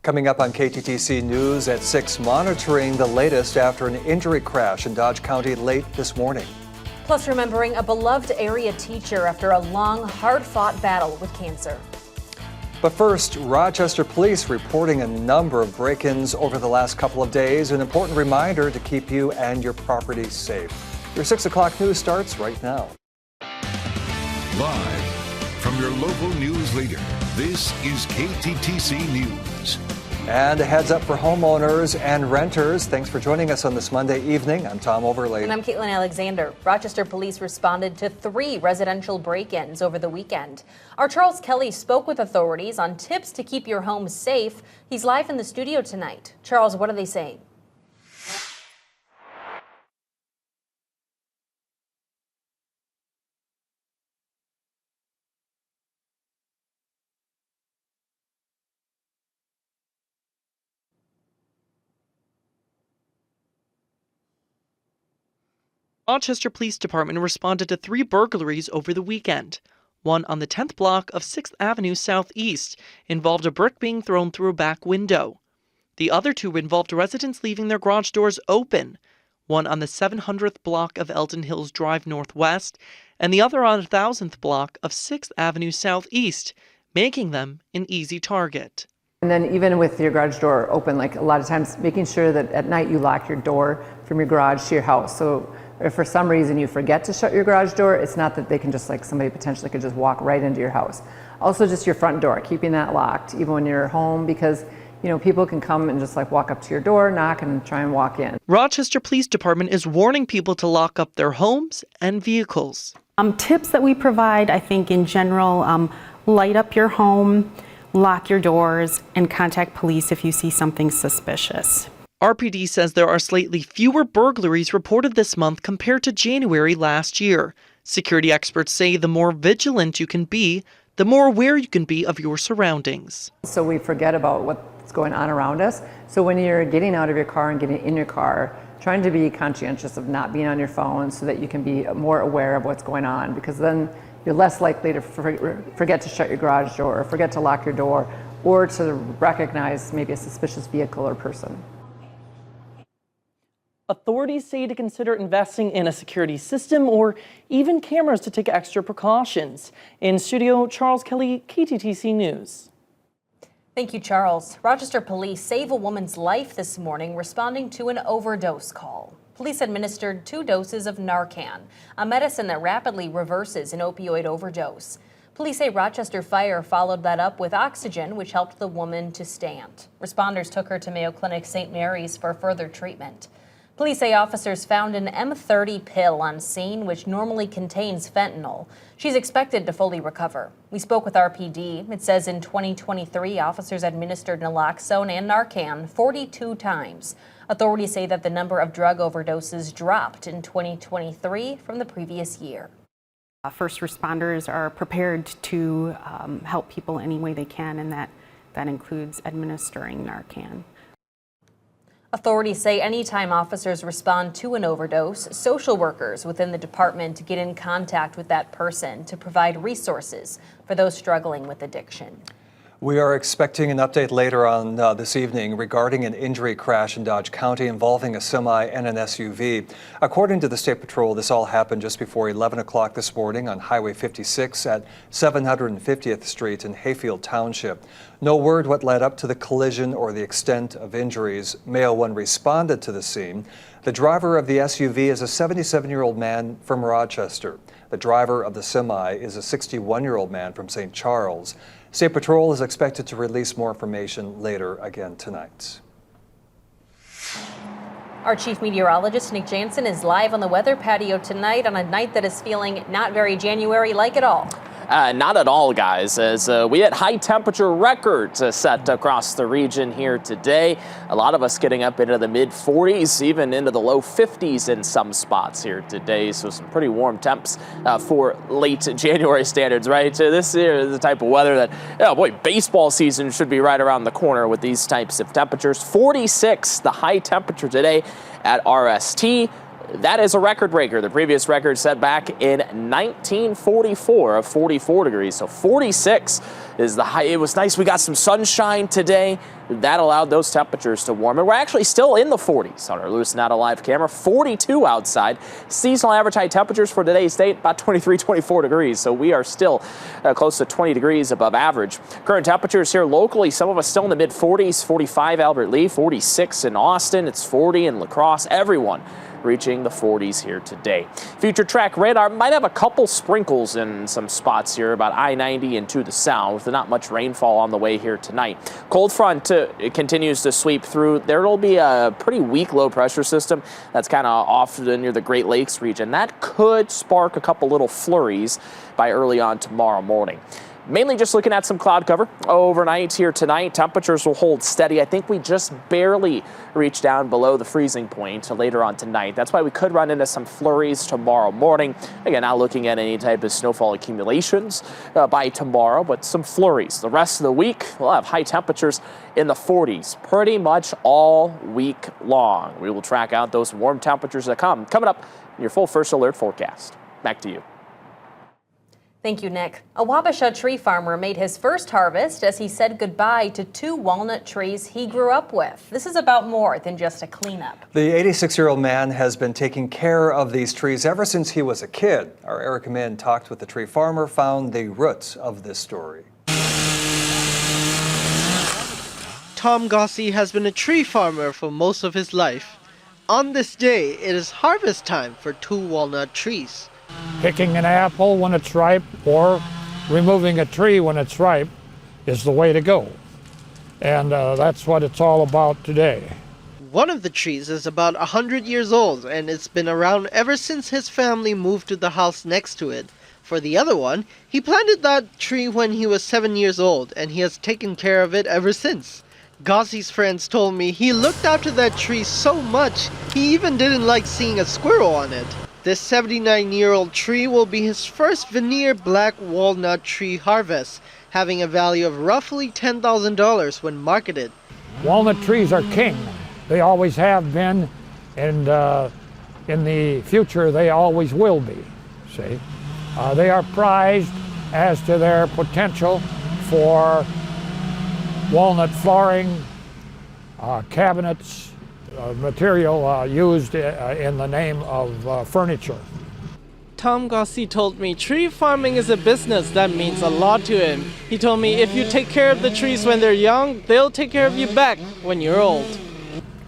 Coming up on KTTC News at 6, monitoring the latest after an injury crash in Dodge County late this morning. Plus, remembering a beloved area teacher after a long, hard-fought battle with cancer. But first, Rochester police reporting a number of break-ins over the last couple of days. An important reminder to keep you and your property safe. Your 6 o'clock news starts right now. Live from your local news leader, this is KTTC News. And a heads up for homeowners and renters. Thanks for joining us on this Monday evening. I'm Tom Overley. And I'm Caitlin Alexander. Rochester police responded to 3 residential break-ins over the weekend. Our Charles Kelly spoke with authorities on tips to keep your home safe. He's live in the studio tonight. Charles, what are they saying? Rochester Police Department responded to 3 burglaries over the weekend. One on the 10th block of 6th Avenue Southeast involved a brick being thrown through a back window. The other 2 involved residents leaving their garage doors open. One on the 700th block of Eldon Hills Drive Northwest, and the other on the 1000th block of 6th Avenue Southeast, making them an easy target. And then even with your garage door open, like a lot of times making sure that at night you lock your door from your garage to your house. So if for some reason you forget to shut your garage door, it's not that they can just somebody potentially could just walk right into your house. Also just your front door, keeping that locked even when you're home, because people can come and just walk up to your door, knock, and try and walk in. Rochester Police Department is warning people to lock up their homes and vehicles. Tips that we provide, I think in general, light up your home, lock your doors, and contact police if you see something suspicious. RPD says there are slightly fewer burglaries reported this month compared to January last year. Security experts say the more vigilant you can be, the more aware you can be of your surroundings. So we forget about what's going on around us. So when you're getting out of your car and getting in your car, trying to be conscientious of not being on your phone so that you can be more aware of what's going on, because then you're less likely to forget to shut your garage door or forget to lock your door or to recognize maybe a suspicious vehicle or person. Authorities say to consider investing in a security system or even cameras to take extra precautions. In studio, Charles Kelly, KTTC News. Thank you, Charles. Rochester police save a woman's life this morning responding to an overdose call. Police administered 2 doses of Narcan, a medicine that rapidly reverses an opioid overdose. Police say Rochester Fire followed that up with oxygen, which helped the woman to stand. Responders took her to Mayo Clinic St. Mary's for further treatment. Police say officers found an M30 pill on scene, which normally contains fentanyl. She's expected to fully recover. We spoke with RPD. It says in 2023, officers administered naloxone and Narcan 42 times. Authorities say that the number of drug overdoses dropped in 2023 from the previous year. First responders are prepared to help people any way they can, and that includes administering Narcan. Authorities say anytime officers respond to an overdose, social workers within the department get in contact with that person to provide resources for those struggling with addiction. We are expecting an update later on this evening regarding an injury crash in Dodge County involving a semi and an SUV. According to the State Patrol, this all happened just before 11 o'clock this morning on Highway 56 at 750th Street in Hayfield Township. No word what led up to the collision or the extent of injuries. Mayo 1 responded to the scene. The driver of the SUV is a 77-year-old man from Rochester. The driver of the semi is a 61-year-old man from St. Charles. State Patrol is expected to release more information later again tonight. Our chief meteorologist, Nick Jansen, is live on the weather patio tonight on a night that is feeling not very January-like at all. Not at all, guys, as we had high temperature records set across the region here today. A lot of us getting up into the mid 40s, even into the low 50s in some spots here today. So some pretty warm temps for late January standards, right? This is the type of weather that, oh boy, baseball season should be right around the corner with these types of temperatures. 46, the high temperature today at RST. That is a record breaker. The previous record set back in 1944 of 44 degrees. So 46 is the high. It was nice. We got some sunshine today. That allowed those temperatures to warm. And we're actually still in the 40s on our Lewis Not Alive camera. 42 outside. Seasonal average high temperatures for today's date, about 23, 24 degrees. So we are still close to 20 degrees above average. Current temperatures here locally, some of us still in the mid 40s, 45 Albert Lee, 46 in Austin. It's 40 in La Crosse. Everyone reaching the 40s here today. Future track radar might have a couple sprinkles in some spots here about I-90 and to the south. Not much rainfall on the way here tonight. Cold front it continues to sweep through. There will be a pretty weak low pressure system that's kind of off near the Great Lakes region. That could spark a couple little flurries by early on tomorrow morning. Mainly just looking at some cloud cover overnight here tonight. Temperatures will hold steady. I think we just barely reach down below the freezing point later on tonight. That's why we could run into some flurries tomorrow morning. Again, not looking at any type of snowfall accumulations by tomorrow, but some flurries. The rest of the week, we'll have high temperatures in the 40s pretty much all week long. We will track out those warm temperatures that coming up in your full first alert forecast. Back to you. Thank you, Nick. A Wabasha tree farmer made his first harvest as he said goodbye to 2 walnut trees he grew up with. This is about more than just a cleanup. The 86-year-old man has been taking care of these trees ever since he was a kid. Our Eric Min talked with the tree farmer, found the roots of this story. Tom Gossi has been a tree farmer for most of his life. On this day, it is harvest time for 2 walnut trees. Picking an apple when it's ripe or removing a tree when it's ripe is the way to go. And that's what it's all about today. One of the trees is about 100 years old and it's been around ever since his family moved to the house next to it. For the other one, he planted that tree when he was 7 years old and he has taken care of it ever since. Gossi's friends told me he looked after that tree so much he even didn't like seeing a squirrel on it. This 79-year-old tree will be his first veneer black walnut tree harvest, having a value of roughly $10,000 when marketed. Walnut trees are king. They always have been, and in the future they always will be. See, they are prized as to their potential for walnut flooring, cabinets, material used in the name of furniture. Tom Gossi told me tree farming is a business that means a lot to him. He told me if you take care of the trees when they're young, they'll take care of you back when you're old.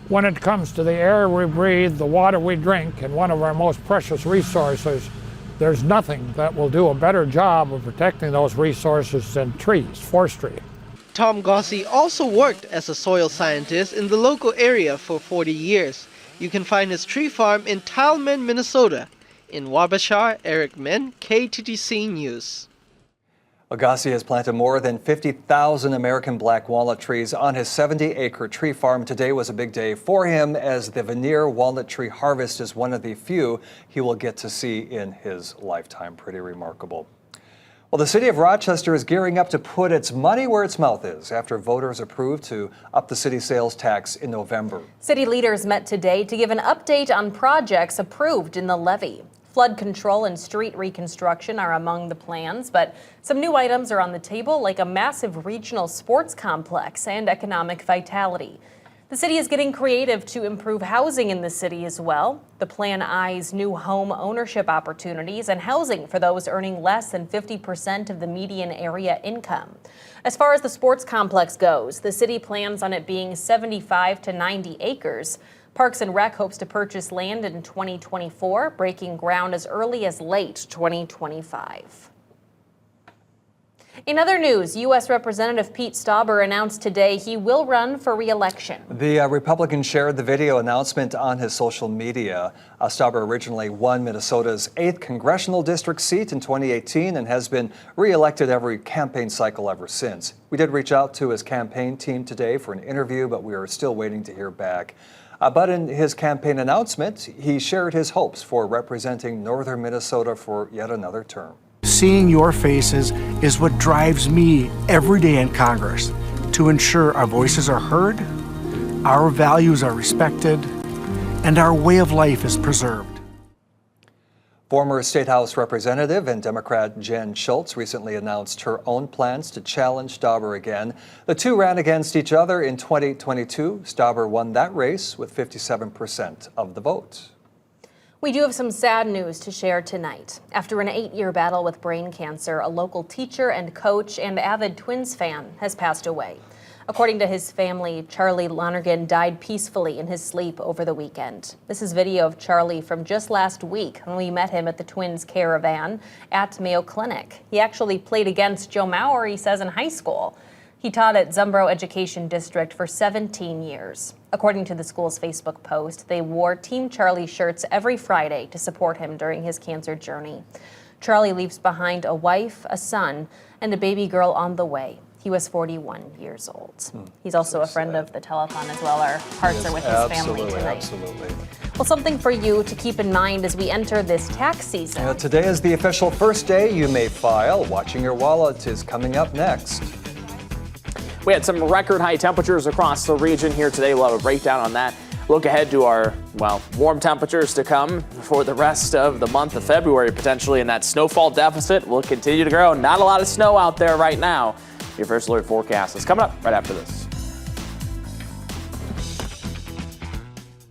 When it comes to the air we breathe, the water we drink, and one of our most precious resources, there's nothing that will do a better job of protecting those resources than trees, forestry. Tom Gossi also worked as a soil scientist in the local area for 40 years. You can find his tree farm in Tileman, Minnesota. In Wabasha, Eric Min, KTTC News. Agassi has planted more than 50,000 American black walnut trees on his 70-acre tree farm. Today was a big day for him as the veneer walnut tree harvest is one of the few he will get to see in his lifetime. Pretty remarkable. Well, the city of Rochester is gearing up to put its money where its mouth is after voters approved to up the city sales tax in November. City leaders met today to give an update on projects approved in the levy. Flood control and street reconstruction are among the plans, but some new items are on the table, like a massive regional sports complex and economic vitality. The city is getting creative to improve housing in the city as well. The plan eyes new home ownership opportunities and housing for those earning less than 50% of the median area income. As far as the sports complex goes, the city plans on it being 75 to 90 acres. Parks and Rec hopes to purchase land in 2024, breaking ground as early as late 2025. In other news, U.S. Representative Pete Stauber announced today he will run for re-election. The Republican shared the video announcement on his social media. Stauber originally won Minnesota's 8th congressional district seat in 2018 and has been re-elected every campaign cycle ever since. We did reach out to his campaign team today for an interview, but we are still waiting to hear back. But in his campaign announcement, he shared his hopes for representing northern Minnesota for yet another term. Seeing your faces is what drives me every day in Congress to ensure our voices are heard, our values are respected, and our way of life is preserved. Former State House Representative and Democrat Jen Schultz recently announced her own plans to challenge Stauber again. The two ran against each other in 2022. Stauber won that race with 57% of the vote. We do have some sad news to share tonight. After an 8-year battle with brain cancer, a local teacher and coach and avid Twins fan has passed away. According to his family, Charlie Lonergan died peacefully in his sleep over the weekend. This is video of Charlie from just last week when we met him at the Twins Caravan at Mayo Clinic. He actually played against Joe Mauer, he says, in high school. He taught at Zumbro Education District for 17 years. According to the school's Facebook post, they wore Team Charlie shirts every Friday to support him during his cancer journey. Charlie leaves behind a wife, a son, and a baby girl on the way. He was 41 years old. He's also a friend of the telethon as well. Our hearts are with his family tonight. Absolutely. Well, something for you to keep in mind as we enter this tax season. Today is the official first day you may file. Watching Your Wallet is coming up next. We had some record high temperatures across the region here today. We'll have a breakdown on that. Look ahead to our, warm temperatures to come for the rest of the month of February potentially, and that snowfall deficit will continue to grow. Not a lot of snow out there right now. Your first alert forecast is coming up right after this.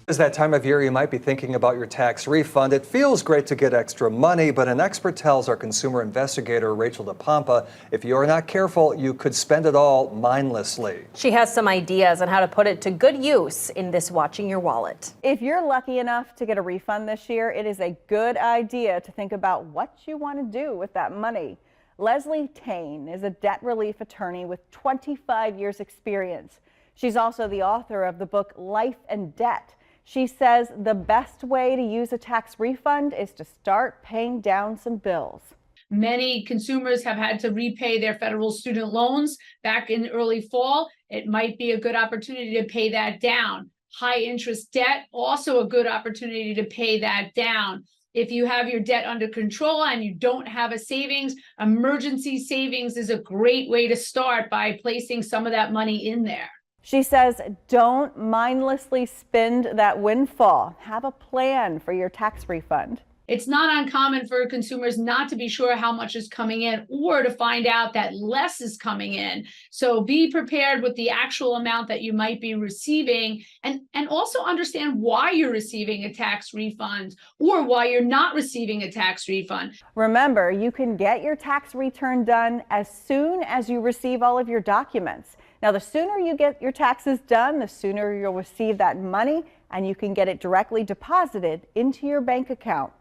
It's that time of year you might be thinking about your tax refund. It feels great to get extra money, but an expert tells our consumer investigator, Rachel DePompa, if you're not careful, you could spend it all mindlessly. She has some ideas on how to put it to good use in this Watching Your Wallet. If you're lucky enough to get a refund this year, it is a good idea to think about what you want to do with that money. Leslie Tane is a debt relief attorney with 25 years experience. She's also the author of the book Life and Debt. She says the best way to use a tax refund is to start paying down some bills. Many consumers have had to repay their federal student loans back in early fall. It might be a good opportunity to pay that down. High interest debt, also a good opportunity to pay that down. If you have your debt under control and you don't have a savings, emergency savings is a great way to start by placing some of that money in there. She says don't mindlessly spend that windfall. Have a plan for your tax refund. It's not uncommon for consumers not to be sure how much is coming in or to find out that less is coming in. So be prepared with the actual amount that you might be receiving and also understand why you're receiving a tax refund or why you're not receiving a tax refund. Remember, you can get your tax return done as soon as you receive all of your documents. Now, the sooner you get your taxes done, the sooner you'll receive that money and you can get it directly deposited into your bank account.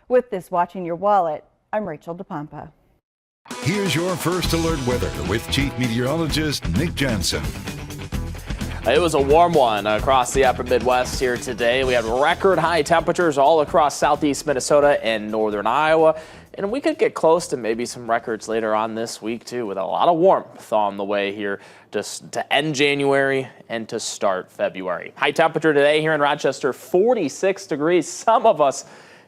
With this Watching Your Wallet, I'm Rachel DePompa. Here's your first alert weather with Chief Meteorologist Nick Jansen. It was a warm one across the upper Midwest here today. We had record high temperatures all across southeast Minnesota and northern Iowa. And we could get close to maybe some records later on this week, too, with a lot of warmth on the way here just to end January and to start February. High temperature today here in Rochester, 46 degrees. Some of us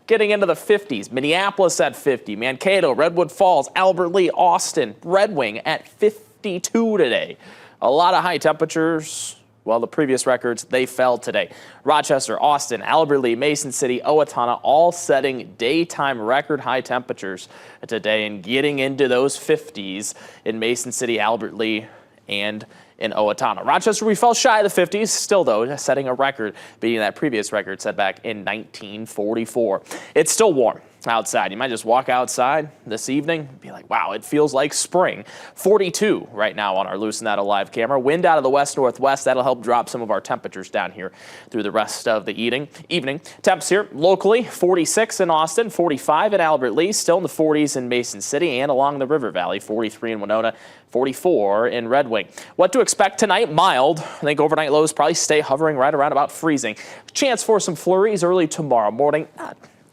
getting into the 50s. Minneapolis at 50, Mankato, Redwood Falls, Albert Lee, Austin, Red Wing at 52 today. A lot of high temperatures. Well, the previous records, they fell today. Rochester, Austin, Albert Lee, Mason City, Owatonna, all setting daytime record high temperatures today and getting into those 50s in Mason City, Albert Lee, and in Owatonna. Rochester, we fell shy of the 50s, still though, setting a record, beating that previous record set back in 1944. It's still warm outside. You might just walk outside this evening and be like, wow, it feels like spring. 42 right now on our Loosen That Alive camera. Wind out of the west-northwest. That'll help drop some of our temperatures down here through the rest of the evening. Temps here locally, 46 in Austin, 45 in Albert Lee, still in the 40s in Mason City and along the River Valley, 43 in Winona, 44 in Red Wing. What to expect tonight? Mild. I think overnight lows probably stay hovering right around about freezing. Chance for some flurries early tomorrow morning.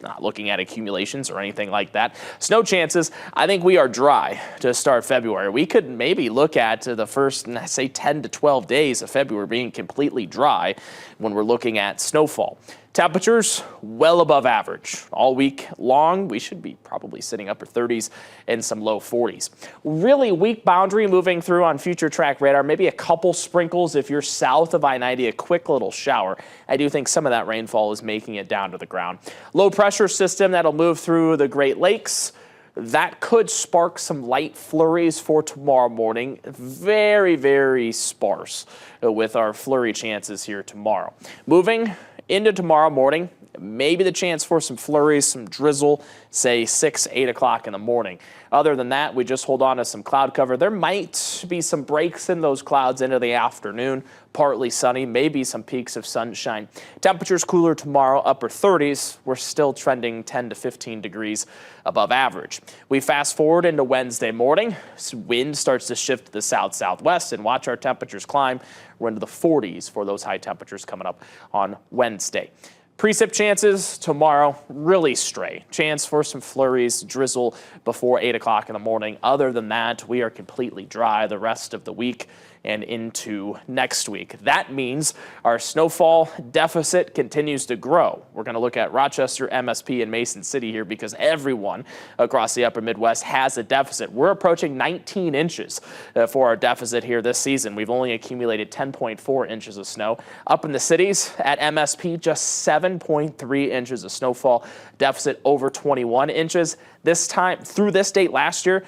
Not looking at accumulations or anything like that. Snow chances, I think we are dry to start February. We could maybe look at the first, say, 10 to 12 days of February being completely dry when we're looking at snowfall. Temperatures well above average. All week long, we should be probably sitting upper 30s and some low 40s. Really weak boundary moving through on future track radar. Maybe a couple sprinkles if you're south of I-90, a quick little shower. I do think some of that rainfall is making it down to the ground. Low pressure system that'll move through the Great Lakes. That could spark some light flurries for tomorrow morning. Very, very sparse with our flurry chances here tomorrow. Moving into tomorrow morning, maybe the chance for some flurries, some drizzle, say 6, 8 o'clock in the morning. Other than that, we just hold on to some cloud cover. There might be some breaks in those clouds into the afternoon. Partly sunny, maybe some peaks of sunshine. Temperatures cooler tomorrow, upper 30s. We're still trending 10 to 15 degrees above average. We fast forward into Wednesday morning. Wind starts to shift to the south-southwest, and watch our temperatures climb. We're into the 40s for those high temperatures coming up on Wednesday. Precip chances tomorrow, really stray. Chance for some flurries, drizzle before 8 o'clock in the morning. Other than that, we are completely dry the rest of the week and into next week. That means our snowfall deficit continues to grow. We're going to look at Rochester, MSP, and Mason City here because everyone across the upper Midwest has a deficit. We're approaching 19 inches for our deficit here this season. We've only accumulated 10.4 inches of snow. Up in the cities at MSP, just 7.3 inches of snowfall. Deficit over 21 inches. This time, through this date last year,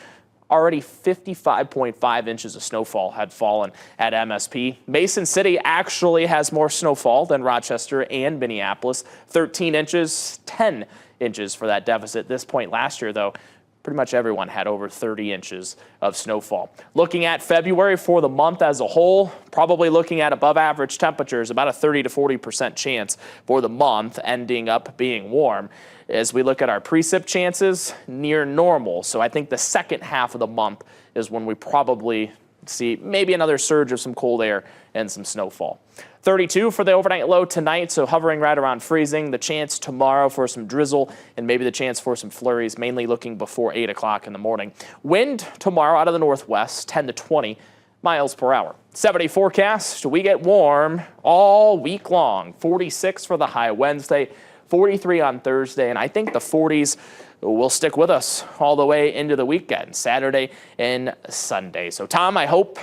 already 55.5 inches of snowfall had fallen at MSP. Mason City actually has more snowfall than Rochester and Minneapolis. 13 inches, 10 inches for that deficit. This point last year, though, pretty much everyone had over 30 inches of snowfall. Looking at February for the month as a whole, probably looking at above average temperatures, about a 30 to 40% chance for the month ending up being warm. As we look at our precip chances, near normal. So I think the second half of the month is when we probably see maybe another surge of some cold air and some snowfall. 32 for the overnight low tonight, so hovering right around freezing. The chance tomorrow for some drizzle and maybe the chance for some flurries, mainly looking before 8 o'clock in the morning. Wind tomorrow out of the northwest, 10 to 20 miles per hour. 7-day forecast, we get warm all week long. 46 for the high Wednesday, 43 on Thursday, and I think the 40s will stick with us all the way into the weekend, Saturday and Sunday. So, Tom, I hope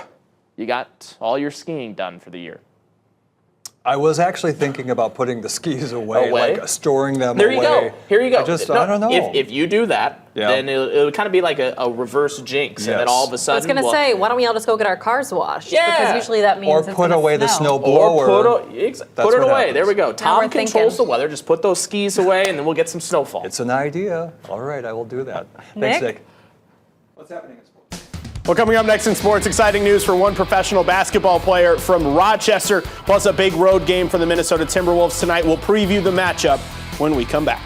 you got all your skiing done for the year. I was actually thinking about putting the skis away? Like storing them there away. You go. Here you go. I don't know. If you do that, then it'll kind of be like a reverse jinx, and then all of a sudden. I was going to say, why don't we all just go get our cars washed? Yeah. Because usually that means or put away the snow blower. Or put it away. Happens. There we go. Tom controls the weather. Just put those skis away, and then we'll get some snowfall. It's an idea. All right, I will do that. Thanks, Nick. What's happening in sports? Well, coming up next in sports, exciting news for one professional basketball player from Rochester, plus a big road game for the Minnesota Timberwolves tonight. We'll preview the matchup when we come back.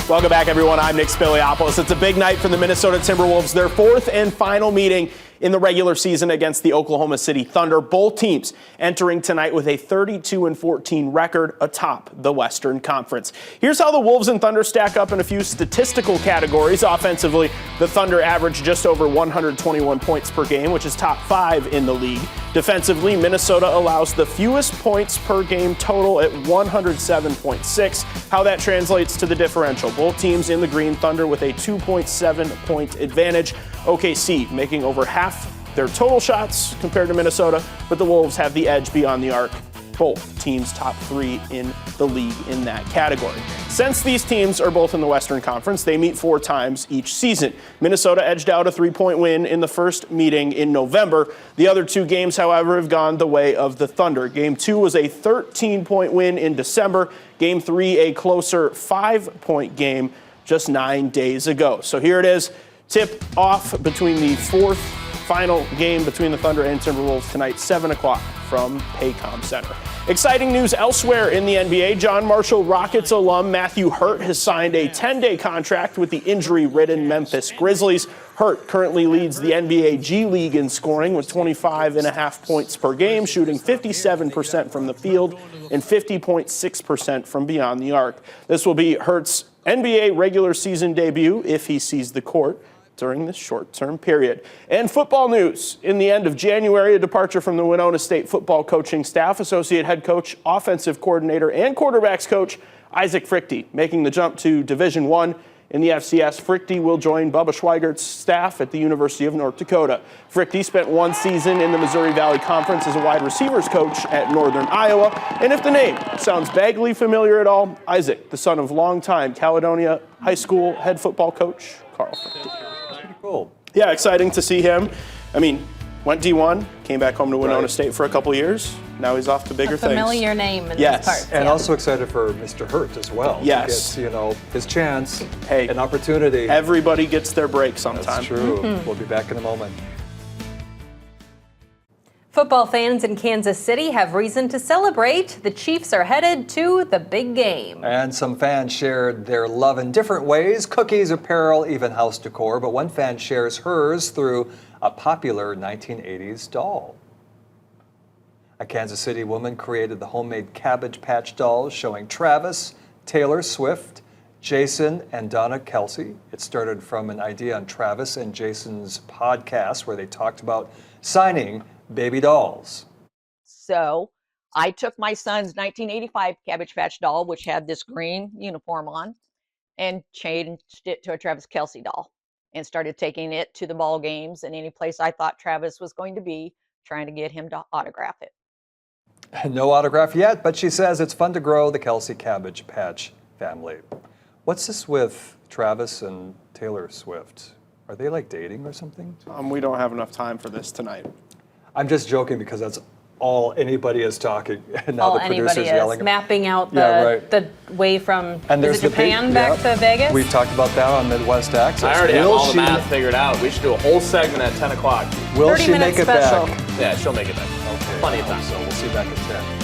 Welcome back, everyone. I'm Nick Spiliopoulos. It's a big night for the Minnesota Timberwolves, their fourth and final meeting in the regular season against the Oklahoma City Thunder. Both teams entering tonight with a 32-14 record atop the Western Conference. Here's how the Wolves and Thunder stack up in a few statistical categories. Offensively, the Thunder average just over 121 points per game, which is top 5 in the league. Defensively, Minnesota allows the fewest points per game total at 107.6. How that translates to the differential. Both teams in the green, Thunder with a 2.7-point advantage. OKC making over half their total shots compared to Minnesota, but the Wolves have the edge beyond the arc. Both teams top 3 in the league in that category. Since these teams are both in the Western Conference, they meet 4 times each season. Minnesota edged out a 3-point win in the first meeting in November. The other 2 games, however, have gone the way of the Thunder. Game 2 was a 13-point win in December. Game 3, a closer 5-point game just 9 days ago. So here it is. Tip off between the 4th final game between the Thunder and Timberwolves tonight, 7 o'clock from Paycom Center. Exciting news elsewhere in the NBA. John Marshall Rockets alum Matthew Hurt has signed a 10-day contract with the injury-ridden Memphis Grizzlies. Hurt currently leads the NBA G League in scoring with 25.5 points per game, shooting 57% from the field and 50.6% from beyond the arc. This will be Hurt's NBA regular season debut if he sees the court. during this short-term period. And football news. In the end of January, a departure from the Winona State football coaching staff. Associate head coach, offensive coordinator, and quarterbacks coach Isaac Frichte making the jump to Division I. In the FCS, Frichte will join Bubba Schweigert's staff at the University of North Dakota. Frichte spent one season in the Missouri Valley Conference as a wide receivers coach at Northern Iowa. And if the name sounds vaguely familiar at all, Isaac, the son of longtime Caledonia High School head football coach Carl Frichte. Pretty cool. Yeah, exciting to see him. I mean, went D1, came back home to Winona State for a couple years. Now he's off to bigger things. Familiar name in Yes. these parts. And yeah. also excited for Mr. Hurt as well. Yes. He gets, his chance, Hey, an opportunity. Everybody gets their break sometime. That's true. We'll be back in a moment. Football fans in Kansas City have reason to celebrate. The Chiefs are headed to the big game. And some fans shared their love in different ways, cookies, apparel, even house decor. But one fan shares hers through a popular 1980s doll. A Kansas City woman created the homemade Cabbage Patch dolls showing Travis, Taylor Swift, Jason, and Donna Kelsey. It started from an idea on Travis and Jason's podcast where they talked about signing baby dolls. So I took my son's 1985 Cabbage Patch doll, which had this green uniform on, and changed it to a Travis Kelsey doll and started taking it to the ball games and any place I thought Travis was going to be, trying to get him to autograph it. No autograph yet, but she says it's fun to grow the Kelsey Cabbage Patch family. What's this with Travis and Taylor Swift? Are they like dating or something? We don't have enough time for this tonight. I'm just joking because that's all anybody is talking. And now All the producer's anybody yelling. is mapping out the way from is it Japan back to Vegas? We've talked about that on Midwest Access. I already have all the math figured out. We should do a whole segment at 10 o'clock. Will she make it back? Yeah, she'll make it back. Okay. Plenty of time. So we'll see you back at 10.